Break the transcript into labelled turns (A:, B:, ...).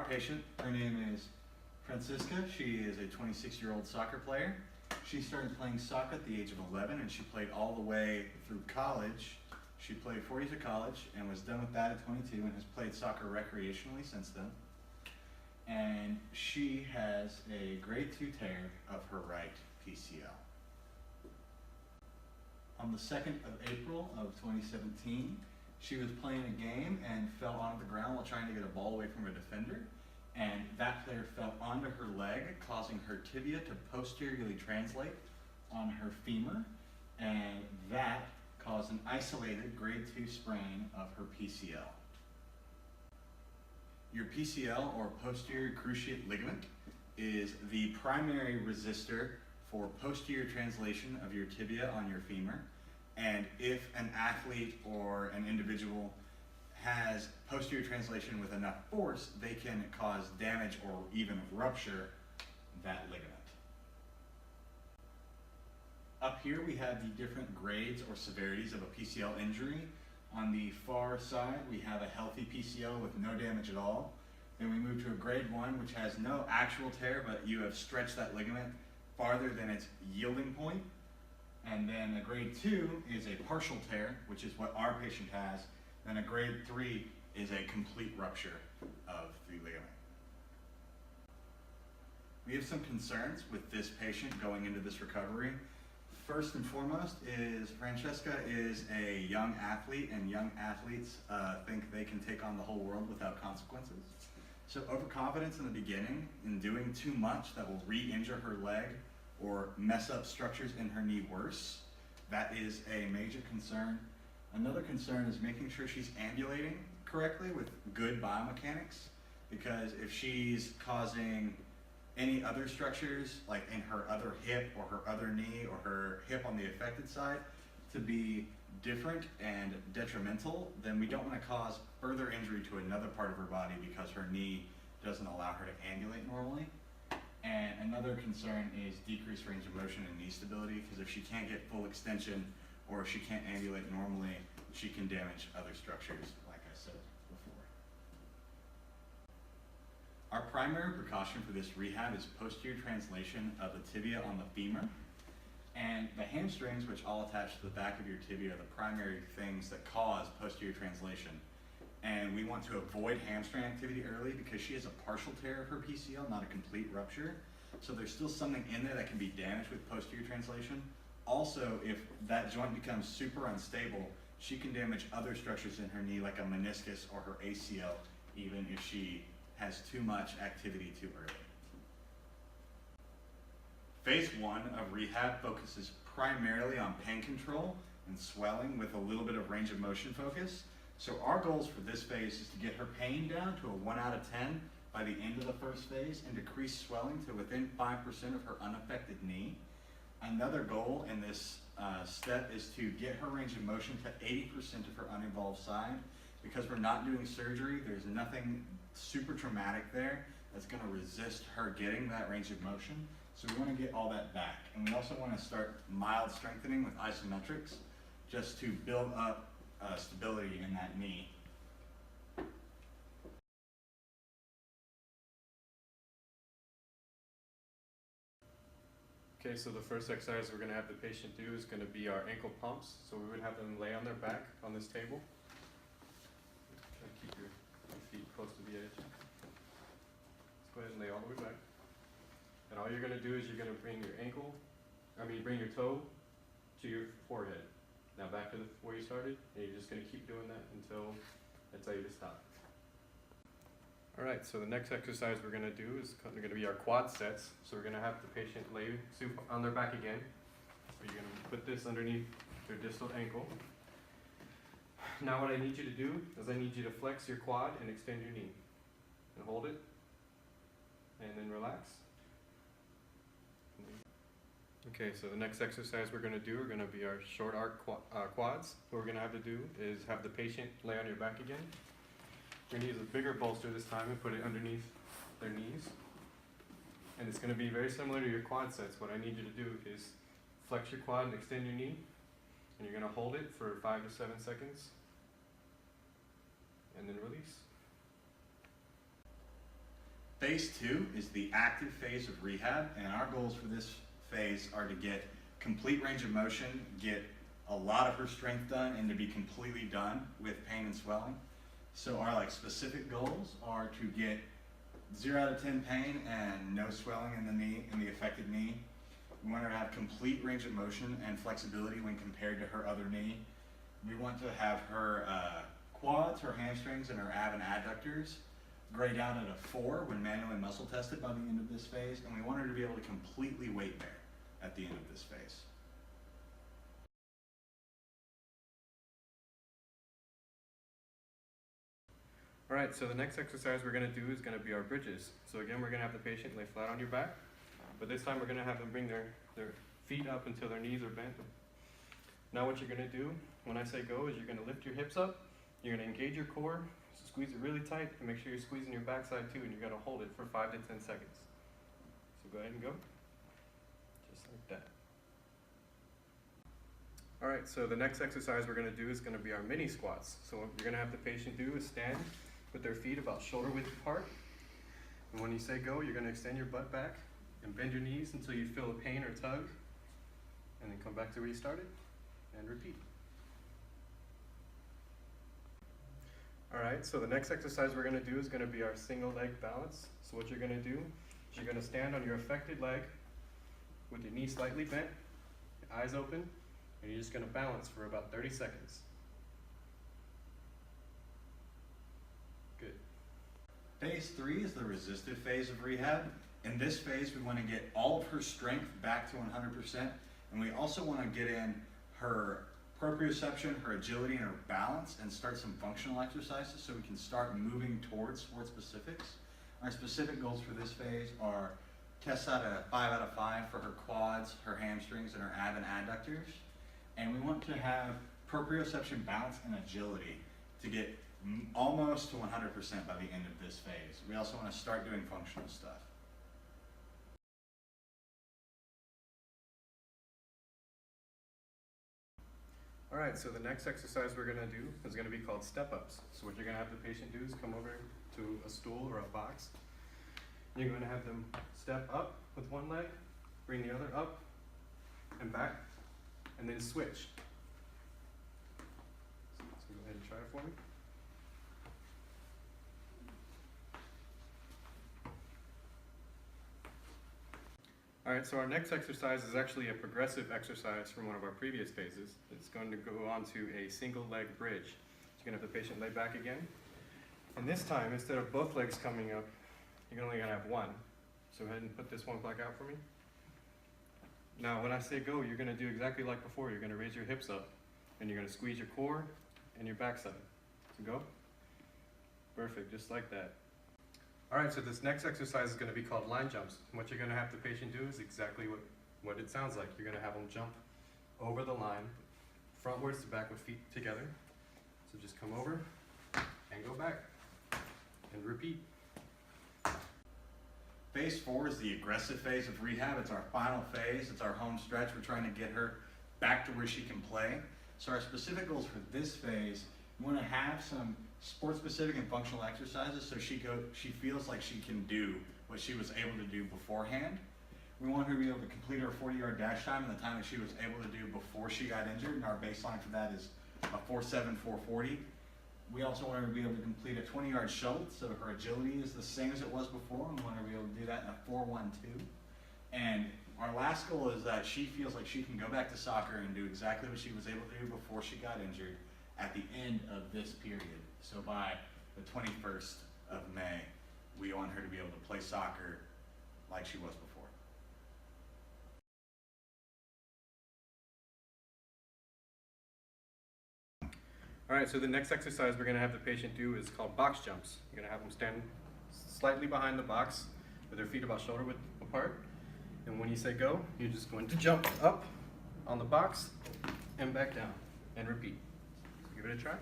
A: patient, her name is Francisca. She is a 26-year-old soccer player. She started playing soccer at the age of 11 and she played all the way through college. She played 4 years of college and was done with that at 22 and has played soccer recreationally since then. And she has a grade 2 tear of her right PCL. On the 2nd of April of 2017, she was playing a game and fell onto the ground while trying to get a ball away from a defender. And that player fell onto her leg, causing her tibia to posteriorly translate on her femur. And that caused an isolated grade 2 sprain of her PCL. Your PCL, or posterior cruciate ligament, is the primary resistor for posterior translation of your tibia on your femur. And if an athlete or an individual has posterior translation with enough force, they can cause damage or even rupture that ligament. Up here we have the different grades or severities of a PCL injury. On the far side we have a healthy PCL with no damage at all. Then we move to a grade 1 which has no actual tear, but you have stretched that ligament farther than its yielding point. And then a grade 2 is a partial tear, which is what our patient has. Then a grade 3 is a complete rupture of the ligament. We have some concerns with this patient going into this recovery. First and foremost is Francesca is a young athlete, and young athletes think they can take on the whole world without consequences. So overconfidence in the beginning in doing too much that will re-injure her leg or mess up structures in her knee worse, that is a major concern. Another concern is making sure she's ambulating correctly with good biomechanics, because if she's causing any other structures, like in her other hip or her other knee or her hip on the affected side, to be different and detrimental, then we don't want to cause further injury to another part of her body because her knee doesn't allow her to ambulate normally. And another concern is decreased range of motion and knee stability, because if she can't get full extension or if she can't ambulate normally, she can damage other structures, like I said before. Our primary precaution for this rehab is posterior translation of the tibia on the femur. And the hamstrings, which all attach to the back of your tibia, are the primary things that cause posterior translation. And we want to avoid hamstring activity early because she has a partial tear of her PCL, not a complete rupture. So there's still something in there that can be damaged with posterior translation. Also, if that joint becomes super unstable, she can damage other structures in her knee like a meniscus or her ACL, even if she has too much activity too early. Phase 1 of rehab focuses primarily on pain control and swelling with a little bit of range of motion focus. So our goals for this phase is to get her pain down to a 1 out of 10 by the end of the first phase and decrease swelling to within 5% of her unaffected knee. Another goal in this step is to get her range of motion to 80% of her uninvolved side. Because we're not doing surgery, there's nothing super traumatic there that's going to resist her getting that range of motion. So we want to get all that back. And we also want to start mild strengthening with isometrics just to build up stability in that knee.
B: Okay, so the first exercise we're going to have the patient do is going to be our ankle pumps. So we would have them lay on their back on this table. Try to keep your feet close to the edge. Let's go ahead and lay all the way back. And all you're going to do is you're going to bring your toe to your forehead. Now back to where you started, and you're just going to keep doing that until I tell you to stop. Alright, so the next exercise we're going to do is going to be our quad sets. So we're going to have the patient lay on their back again. So you're going to put this underneath their distal ankle. Now what I need you to do is I need you to flex your quad and extend your knee. And hold it. And then relax. Okay, so the next exercise we're going to do are going to be our short arc quads. What we're going to have to do is have the patient lay on your back again. You're going to use a bigger bolster this time and put it underneath their knees. And it's going to be very similar to your quad sets. What I need you to do is flex your quad and extend your knee. And you're going to hold it for 5 to 7 seconds. And then release.
A: Phase 2 is the active phase of rehab, and our goals for this phase are to get complete range of motion, get a lot of her strength done, and to be completely done with pain and swelling. So our specific goals are to get 0 out of 10 pain and no swelling in the knee, in the affected knee. We want her to have complete range of motion and flexibility when compared to her other knee. We want to have her quads, her hamstrings, and her ab and adductors grade out at a 4 when manually muscle tested by the end of this phase, and we want her to be able to completely weight bear at the end of this phase.
B: All right, so the next exercise we're gonna do is gonna be our bridges. So again, we're gonna have the patient lay flat on your back, but this time we're gonna have them bring their feet up until their knees are bent. Now what you're gonna do, when I say go, is you're gonna lift your hips up, you're gonna engage your core, squeeze it really tight, and make sure you're squeezing your backside too, and you're gonna hold it for 5 to 10 seconds. So go ahead and go, just like that. All right, so the next exercise we're gonna do is gonna be our mini squats. So what you're gonna have the patient do is stand with their feet about shoulder width apart. And when you say go, you're gonna extend your butt back and bend your knees until you feel a pain or tug, and then come back to where you started and repeat. All right, so the next exercise we're gonna do is gonna be our single leg balance. So what you're gonna do is you're gonna stand on your affected leg with your knee slightly bent, your eyes open, and you're just gonna balance for about 30 seconds. Good.
A: Phase 3 is the resistive phase of rehab. In this phase, we want to get all of her strength back to 100%, and we also want to get in her proprioception, her agility, and her balance, and start some functional exercises so we can start moving towards sport specifics. Our specific goals for this phase are tests out of 5 out of 5 for her quads, her hamstrings, and her ab and adductors. And we want to have proprioception, balance, and agility to get almost to 100% by the end of this phase. We also want to start doing functional stuff.
B: All right, so the next exercise we're gonna do is gonna be called step-ups. So what you're gonna have the patient do is come over to a stool or a box. You're gonna have them step up with one leg, bring the other up and back, and then switch. So go ahead and try it for me. All right, so our next exercise is actually a progressive exercise from one of our previous phases. It's going to go on to a single leg bridge. So you're gonna have the patient lay back again. And this time, instead of both legs coming up, you're only gonna have one. So go ahead and put this one back out for me. Now, when I say go, you're gonna do exactly like before. You're gonna raise your hips up, and you're gonna squeeze your core and your backside. So go. Perfect, just like that. All right, so this next exercise is gonna be called line jumps. And what you're gonna have the patient do is exactly what it sounds like. You're gonna have them jump over the line, frontwards to back with feet together. So just come over and go back and repeat.
A: Phase 4 is the aggressive phase of rehab. It's our final phase. It's our home stretch. We're trying to get her back to where she can play. So our specific goals for this phase, we want to have some sport-specific and functional exercises so she feels like she can do what she was able to do beforehand. We want her to be able to complete her 40-yard dash time in the time that she was able to do before she got injured, and our baseline for that is a 4.7, 4.40. We also want her to be able to complete a 20-yard shuttle, so her agility is the same as it was before, and we want her to be able to do that in a 4.12. And our last goal is that she feels like she can go back to soccer and do exactly what she was able to do before she got injured at the end of this period. So by the 21st of May, we want her to be able to play soccer like she was before.
B: All right, so the next exercise we're gonna have the patient do is called box jumps. You're gonna have them stand slightly behind the box with their feet about shoulder width apart. And when you say go, you're just going to jump up on the box and back down and repeat. So give it a try.